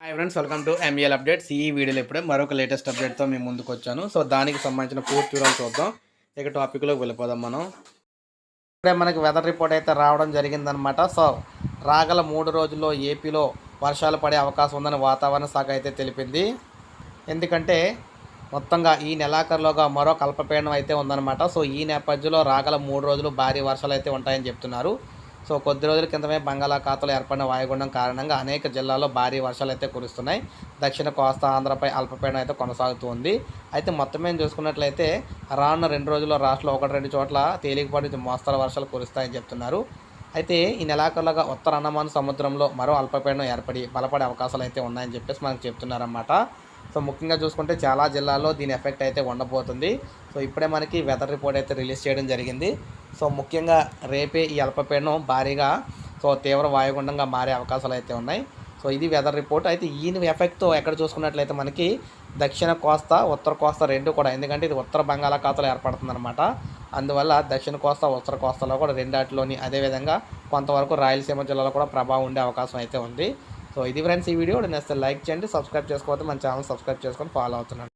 Hi friends, welcome to MEL updates. ఈ వీడియోలో ఇప్పుడే మరొక లేటెస్ట్ అప్డేట్తో మేము ముందుకు వచ్చాను. సో దానికి సంబంధించిన పూర్తి వివరాలు చూద్దాం. ఇక టాపిక్లోకి వెళ్ళిపోదాం మనం. ఇప్పుడే మనకి వెదర్ రిపోర్ట్ అయితే రావడం జరిగిందనమాట. సో రాగల 3 రోజుల్లో ఏపీలో వర్షాలు పడే అవకాశం ఉందని వాతావరణ శాఖ అయితే తెలిపింది. ఎందుకంటే మొత్తంగా ఈ నెలాఖరులోగా మరో అల్పపీడనం అయితే ఉందన్నమాట. సో ఈ నేపథ్యంలో రాగల 3 రోజులు భారీ వర్షాలు అయితే ఉంటాయని చెప్తున్నారు. సో కొద్ది రోజుల క్రితమే బంగాళాఖాతంలో ఏర్పడిన వాయుగుండం కారణంగా అనేక జిల్లాల్లో భారీ వర్షాలు అయితే కురుస్తున్నాయి. దక్షిణ కోస్తా ఆంధ్రపై అల్పపీడనం అయితే కొనసాగుతుంది. అయితే మొత్తం మేము చూసుకున్నట్లయితే రానున్న 2 రోజుల్లో రాష్ట్రంలో 1-2 చోట్ల తేలికపాటి మోస్తరు వర్షాలు కురుస్తాయని చెప్తున్నారు. అయితే ఈ నెలాఖరులోగా ఉత్తర అండమాన్ సముద్రంలో మరో అల్పపీడనం ఏర్పడి బలపడే అవకాశాలు అయితే ఉన్నాయని చెప్పేసి మనకు చెప్తున్నారన్నమాట. సో ముఖ్యంగా చూసుకుంటే చాలా జిల్లాల్లో దీని ఎఫెక్ట్ అయితే ఉండబోతుంది. సో ఇప్పుడే మనకి వెదర్ రిపోర్ట్ అయితే రిలీజ్ చేయడం జరిగింది. సో ముఖ్యంగా రేపే ఈ అల్పపీడనం భారీగా తీవ్ర వాయుగుండంగా మారే అవకాశాలు అయితే ఉన్నాయి. సో ఇది వెదర్ రిపోర్ట్. అయితే ఈయన ఎఫెక్ట్తో ఎక్కడ చూసుకున్నట్లయితే మనకి దక్షిణ కోస్తా ఉత్తర కోస్తా రెండు కూడా, ఎందుకంటే ఇది ఉత్తర బంగాళాఖాతంలో ఏర్పడుతుందన్నమాట. అందువల్ల దక్షిణ కోస్తా ఉత్తర కోస్తాలో కూడా రెండాటిలోని, అదేవిధంగా కొంతవరకు రాయలసీమ జిల్లాలో కూడా ప్రభావం ఉండే అవకాశం అయితే ఉంది. సో ఇది ఫ్రెండ్స్ ఈ వీడియో నచ్చితే లైక్ చేయండి, సబ్స్క్రైబ్ చేసుకోకపోతే మన ఛానల్ సబ్స్క్రైబ్ చేసుకొని ఫాలో అవుతున్నాను.